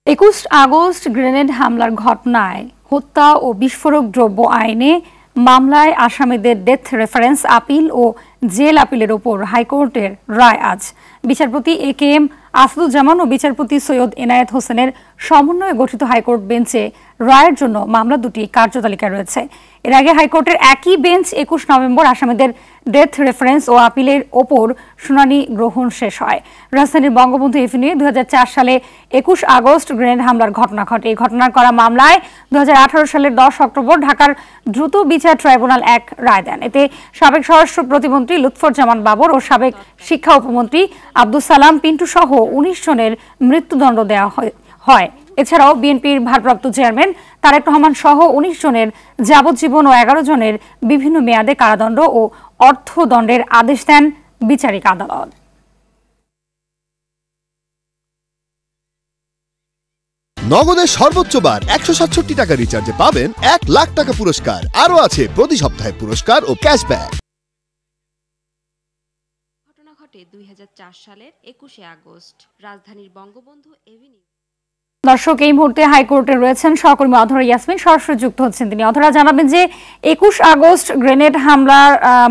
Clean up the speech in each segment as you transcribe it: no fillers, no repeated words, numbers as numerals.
21 August grenade হামলার ঘটনায় হত্যা ও বিস্ফোরক দ্রব্য আইনে মামলায় আসামিদের ডেথ রেফারেন্স আপিল ও জেল আপিলের ওপর হাইকোর্টের রায় আজ। বিচারপতি এ.কে.এম. আসাদুজ্জামান ও বিচারপতি সৈয়দ এনায়েত হোসেনের সমন্বয়ে গঠিত হাইকোর্ট বেঞ্চে রায়ের জন্য মামলা দুটি কার্যতালিকায় রয়েছে। এর আগে হাইকোর্টের একই বেঞ্চ 21 নভেম্বর আসামিদের ডেথ রেফারেন্স ও আপিলের ওপর শুনানি গ্রহণ শেষ হয়। রাজধানীর বঙ্গবন্ধু এভিনিউয়ে 2004 সালে 21 আগস্ট গ্রেনেড হামলার ঘটনা ঘটে। এই ঘটনার করা মামলায় 2018 সালের 10 অক্টোবর ঢাকার দ্রুত বিচার ট্রাইব্যুনাল এক রায় দেন। এতে সাবেক স্বরাষ্ট্র প্রতিমন্ত্রী লুৎফরজামান বাবর ও সাবেক শিক্ষা উপমন্ত্রী আব্দুস সালাম পিন্টু সহ 19 জনের মৃত্যুদণ্ড দেওয়া হয়। এছাড়াও বিএনপির ভারপ্রাপ্ত চেয়ারম্যান তারেক রহমান সহ 19 জনের যাবজ্জীবন ও 11 জনের বিভিন্ন মেয়াদে কারাদণ্ড ও অর্থদণ্ডের আদেশ দেন বিচারিক আদালত। নগদের সর্বোচ্চ বার 167 টাকা রিচার্জে পাবেন 1 লাখ টাকা পুরস্কার। আরও আছে প্রতি সপ্তাহে পুরস্কার ও ক্যাশব্যাক। ঘটনা ঘটে 2004 সালের 21 আগস্ট রাজধানীর বঙ্গবন্ধু এভিনিউ। দর্শক, এই মুহূর্তে হাইকোর্টে রয়েছেন সহকর্মী অধরা ইয়াসমিন, সরাসরি যুক্ত হচ্ছেন তিনি। অধরা, জানাবেন যে 21 আগস্ট গ্রেনেড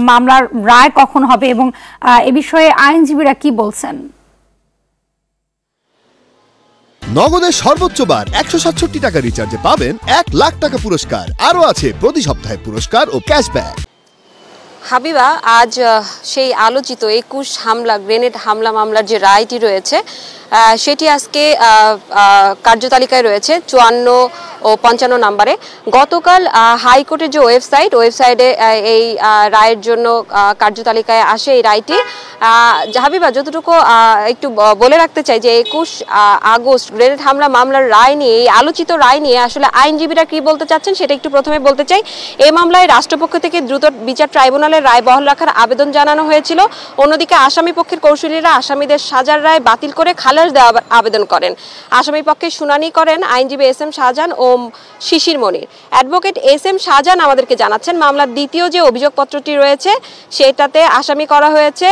মামলার রায় কখন হবে এবং এ বিষয়ে আইনজীবীরা কি বলছেন? নগদের সর্বোচ্চ বার 167 টাকা রিচার্জে পাবেন 1 লাখ টাকা পুরস্কার। আরও আছে প্রতি সপ্তাহে পুরস্কার ও ক্যাশব্যাক। হাবিবা, আজ সেই আলোচিত 21 গ্রেনেড হামলা মামলার যে রায়টি রয়েছে সেটি আজকে কার্যতালিকায় রয়েছে 54 ও 55 নম্বরে। গতকাল হাইকোর্টের যে ওয়েবসাইটে এই রায়ের জন্য কার্যতালিকায় আসে এই রায়টি। হাবিবা, যতটুকু একটু বলে রাখতে চাই যে 21 আগস্ট গ্রেনেড হামলা মামলার রায় নিয়ে, এই আলোচিত রায় নিয়ে আসলে আইনজীবীরা কি বলতে চাচ্ছেন সেটা একটু প্রথমে বলতে চাই। এই মামলায় রাষ্ট্রপক্ষ থেকে দ্রুত বিচার ট্রাইব্যুনালের রায় বহাল রাখার আবেদন জানানো হয়েছিল। অন্যদিকে আসামি পক্ষের কৌশলীরা আসামিদের সাজার রায় বাতিল করে খালাস দেওয়ার আবেদন করেন। আসামি পক্ষে শুনানি করেন আইনজীবী এস এম শাহজাহান ও শিশির মনির। অ্যাডভোকেট এস এম শাহজাহান আমাদেরকে জানাচ্ছেন, মামলার দ্বিতীয় যে অভিযোগপত্রটি রয়েছে সেটাতে আসামি করা হয়েছে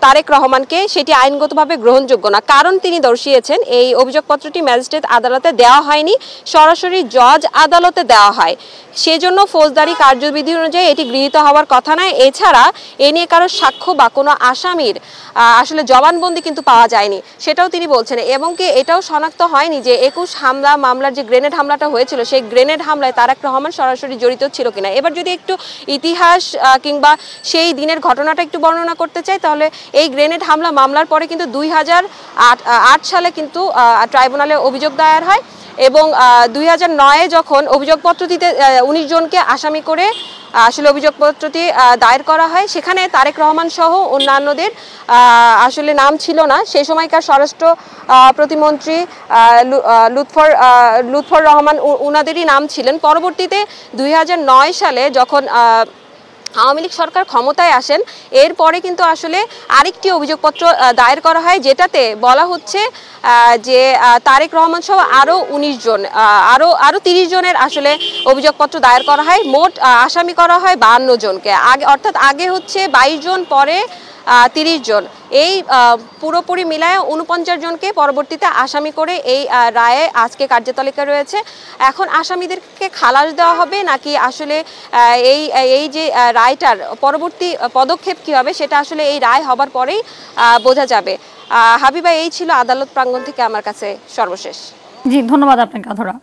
তারেক রহমানকে, সেটি আইনগতভাবে গ্রহণযোগ্য না। কারণ তিনি দর্শিয়েছেন এই অভিযোগপত্রটি ম্যাজিস্ট্রেট আদালতে দেওয়া হয়নি, সরাসরি জজ আদালতে দেওয়া হয়। সেজন্য ফৌজদারি কার্যবিধি অনুযায়ী এটি গৃহীত হওয়ার কথা নয়। এছাড়া এ নিয়ে কারো সাক্ষ্য বা কোনো আসামির আসলে জবানবন্দি কিন্তু পাওয়া যায়নি, সেটাও তিনি বলছেন। এবং কি এটাও শনাক্ত হয়নি যে 21 মামলার যে গ্রেনেড হামলাটা হয়েছিল সেই গ্রেনেড হামলায় তারেক রহমান সরাসরি জড়িত ছিল কিনা। এবার যদি একটু ইতিহাস কিংবা সেই দিনের ঘটনাটা একটু বর্ণনা করতে চাই, তাহলে এই গ্রেনেড হামলা মামলার পরে কিন্তু 2008 সালে কিন্তু ট্রাইব্যুনালে অভিযোগ দায়ের হয় এবং 2009-এ যখন অভিযোগপত্রটিতে 19 জনকে আসামি করে আসলে অভিযোগপত্রটি দায়ের করা হয়, সেখানে তারেক রহমান সহ অন্যান্যদের আসলে নাম ছিল না। সেই সময়কার স্বরাষ্ট্র প্রতিমন্ত্রী লুৎফর রহমান উনাদেরই নাম ছিলেন। পরবর্তীতে 2009 সালে যখন আওয়ামী লীগ সরকার ক্ষমতায় আসেন, এরপরে কিন্তু আসলে আরেকটি অভিযোগপত্র দায়ের করা হয়, যেটাতে বলা হচ্ছে যে তারেক রহমান সহ আরও 19 জন, আরও 30 জনের আসলে অভিযোগপত্র দায়ের করা হয়। মোট আসামি করা হয় 52 জনকে। অর্থাৎ আগে হচ্ছে 22 জন, পরে 30 জন। এই পুরোপুরি মিলায় 49 জনকে পরবর্তীতে আসামি করে এই রায়ে আজকে কার্যতালিকায় রয়েছে। এখন আসামিদেরকে খালাস দেওয়া হবে নাকি আসলে এই যে রায়টার পরবর্তী পদক্ষেপ কী হবে সেটা আসলে এই রায় হবার পরেই বোঝা যাবে। হাবিবা, এই ছিল আদালত প্রাঙ্গণ থেকে আমার কাছে সর্বশেষ। জি, ধন্যবাদ আপনাকে অধরা।